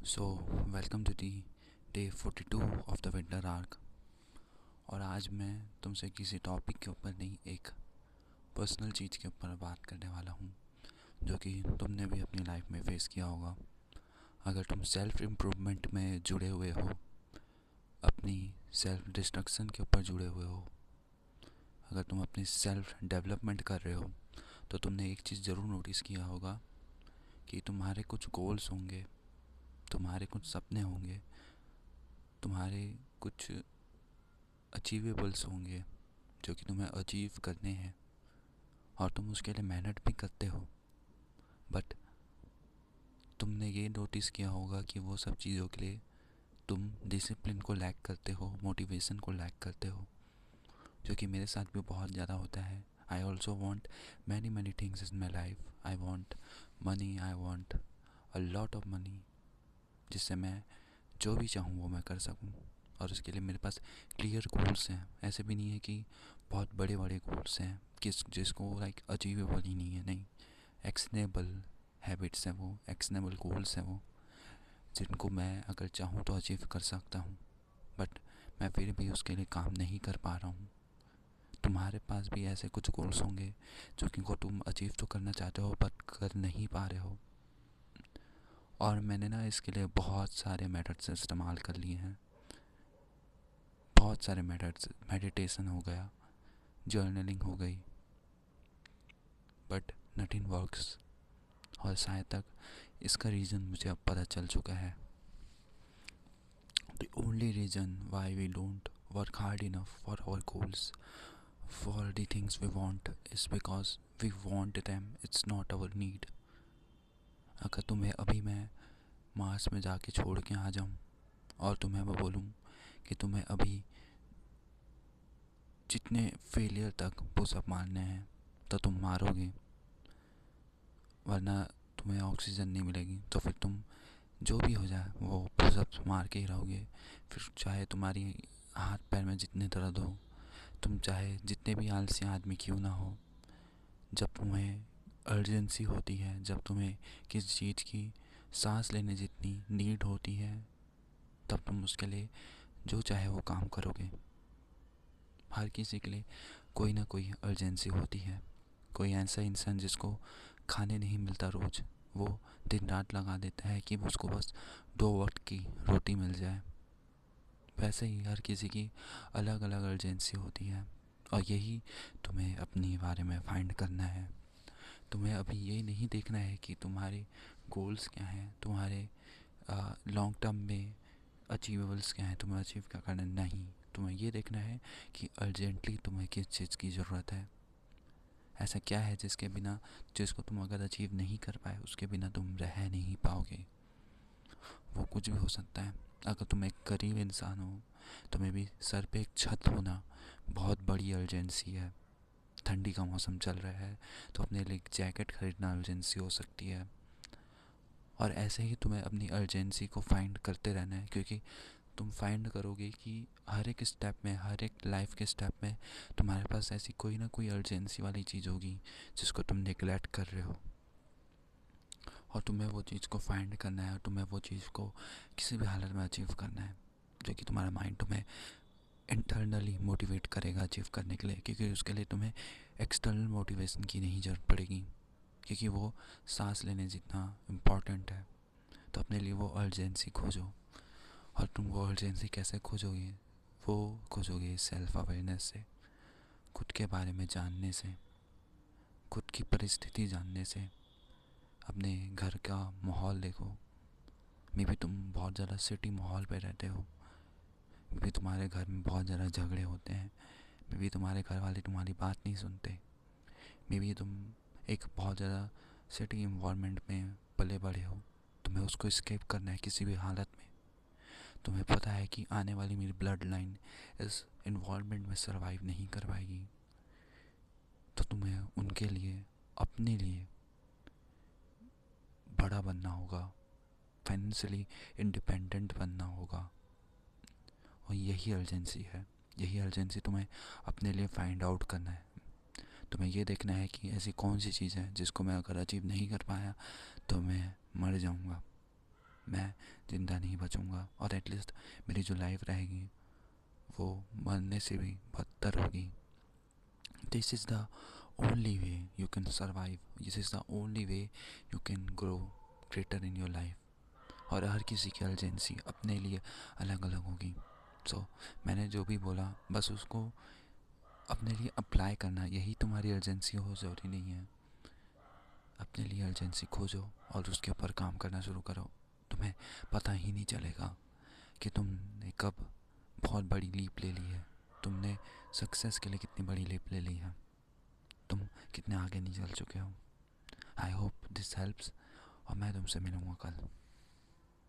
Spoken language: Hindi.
So welcome to the day 42 of the winter arc. और आज मैं तुमसे किसी टॉपिक के ऊपर नहीं, एक पर्सनल चीज़ के ऊपर बात करने वाला हूँ जो कि तुमने भी अपनी लाइफ में फेस किया होगा। अगर तुम सेल्फ इम्प्रूवमेंट में जुड़े हुए हो, अपनी सेल्फ डिस्ट्रक्शन के ऊपर जुड़े हुए हो, अगर तुम अपनी सेल्फ डेवलपमेंट कर रहे हो, तो तुमने एक चीज़ ज़रूर नोटिस किया होगा कि तुम्हारे कुछ गोल्स होंगे, तुम्हारे कुछ सपने होंगे, तुम्हारे कुछ अचीवेबल्स होंगे जो कि तुम्हें अचीव करने हैं और तुम उसके लिए मेहनत भी करते हो। बट तुमने ये नोटिस किया होगा कि वो सब चीज़ों के लिए तुम डिसिप्लिन को लैक करते हो, मोटिवेशन को लैक करते हो, जो कि मेरे साथ भी बहुत ज़्यादा होता है। I also want many many things in my life. I want money, I want a lot of money, जिससे मैं जो भी चाहूँ वो मैं कर सकूँ। और उसके लिए मेरे पास क्लियर गोल्स हैं। ऐसे भी नहीं है कि बहुत बड़े बड़े गोल्स हैं जिसको लाइक अचीवेबल ही नहीं है, नहीं। एक्शनेबल हैबिट्स हैं वो, एक्शनेबल गोल्स हैं वो, जिनको मैं अगर चाहूँ तो अचीव कर सकता हूँ। बट मैं फिर भी उसके लिए काम नहीं कर पा रहा हूँ। तुम्हारे पास भी ऐसे कुछ गोल्स होंगे जो कि को तुम अचीव तो करना चाहते हो बट कर नहीं पा रहे हो। और मैंने ना इसके लिए बहुत सारे मेथड्स इस्तेमाल कर लिए हैं, बहुत सारे मेथड्स। मेडिटेशन हो गया, जर्नलिंग हो गई, बट नथिंग वर्क्स। और शायद तक इसका रीज़न मुझे अब पता चल चुका है। The only reason why we don't work hard enough for our goals, for the things we want, is because we want them, it's not our need. अगर तुम्हें अभी मैं मार्स में जाके छोड़ के आ जाऊँ और तुम्हें मैं बोलूँ कि तुम्हें अभी जितने फेलियर तक पुशअप मारने हैं तो तुम मारोगे, वरना तुम्हें ऑक्सीजन नहीं मिलेगी, तो फिर तुम जो भी हो जाए वो पुशअप्स मार के ही रहोगे। फिर चाहे तुम्हारी हाथ पैर में जितने दर्द हो, तुम चाहे जितने भी आलसी आदमी क्यों ना हो, जब तुम्हें अर्जेंसी होती है, जब तुम्हें किसी चीज़ की सांस लेने जितनी नीड होती है, तब तुम उसके लिए जो चाहे वो काम करोगे। हर किसी के लिए कोई ना कोई अर्जेंसी होती है। कोई ऐसा इंसान जिसको खाने नहीं मिलता रोज़, वो दिन रात लगा देता है कि उसको बस 2 वक्त की रोटी मिल जाए। वैसे ही हर किसी की अलग अलग अर्जेंसी होती है, और यही तुम्हें अपने बारे में फाइंड करना है। तुम्हें अभी ये नहीं देखना है कि तुम्हारे गोल्स क्या हैं, तुम्हारे लॉन्ग टर्म में अचीवेबल्स क्या हैं, तुम्हें अचीव क्या करना है। नहीं, तुम्हें ये देखना है कि अर्जेंटली तुम्हें किस चीज़ की ज़रूरत है। ऐसा क्या है जिसके बिना, जिसको तुम अगर अचीव नहीं कर पाए उसके बिना तुम रह नहीं पाओगे। वो कुछ भी हो सकता है। अगर तुम एक गरीब इंसान हो, तुम्हें भी सर पे एक छत होना बहुत बड़ी अर्जेंसी है। ठंडी का मौसम चल रहा है तो अपने लिए एक जैकेट खरीदना अर्जेंसी हो सकती है। और ऐसे ही तुम्हें अपनी अर्जेंसी को फाइंड करते रहना है, क्योंकि तुम फाइंड करोगे कि हर एक स्टेप में, हर एक लाइफ के स्टेप में तुम्हारे पास ऐसी कोई ना कोई अर्जेंसी वाली चीज़ होगी जिसको तुम निगलेक्ट कर रहे हो। और तुम्हें वो चीज़ को फाइंड करना है, और तुम्हें वो चीज़ को किसी भी हालत में अचीव करना है, जो कि तुम्हारा माइंड तुम्हें इंटरनली मोटिवेट करेगा अचीव करने के लिए। क्योंकि उसके लिए तुम्हें एक्सटर्नल मोटिवेशन की नहीं ज़रूरत पड़ेगी, क्योंकि वो सांस लेने जितना इम्पॉर्टेंट है। तो अपने लिए वो अर्जेंसी खोजो। और तुम वो अर्जेंसी कैसे खोजोगे? वो खोजोगे सेल्फ अवेयरनेस से, खुद के बारे में जानने से, खुद की परिस्थिति जानने से। अपने घर का माहौल देखो। मे भी तुम बहुत ज़्यादा सिटी माहौल पे रहते हो, मे भी तुम्हारे घर में बहुत ज़्यादा झगड़े होते हैं, मे भी तुम्हारे घर वाले तुम्हारी बात नहीं सुनते, मे भी तुम एक बहुत ज़्यादा सिटी इन्वायरमेंट में पले बड़े हो। तुम्हें उसको स्केप करना है किसी भी हालत में। तुम्हें पता है कि आने वाली मेरी ब्लड लाइन इस इन्वायरमेंट में सर्वाइव नहीं कर पाएगी, तो तुम्हें उनके लिए, अपने लिए बड़ा बनना होगा, फाइनेंशियली इंडिपेंडेंट बनना होगा। और यही अर्जेंसी है, यही अर्जेंसी तुम्हें अपने लिए फाइंड आउट करना है। तुम्हें ये देखना है कि ऐसी कौन सी चीज़ है जिसको मैं अगर अचीव नहीं कर पाया तो मैं मर जाऊँगा। मैं ज़िंदा नहीं बचूँगा, और एटलीस्ट मेरी जो लाइफ रहेगी वो मरने से भी बदतर होगी। This is the only way you can survive, this is the only way you can grow greater in your life. और हर किसी की अर्जेंसी अपने लिए अलग अलग होगी। सो मैंने जो भी बोला बस उसको अपने लिए अप्लाई करना, यही तुम्हारी अर्जेंसी हो, ज़रूरी नहीं है। अपने लिए अर्जेंसी खोजो और उसके ऊपर काम करना शुरू करो। तुम्हें पता ही नहीं चलेगा कि तुमने कब बहुत बड़ी लीप ले ली है, तुमने सक्सेस के लिए कितनी बड़ी लीप ले ली है, तुम कितने आगे निकल चुके हो। आई होप दिस हेल्प्स, और मैं तुमसे मिलूँगा कल।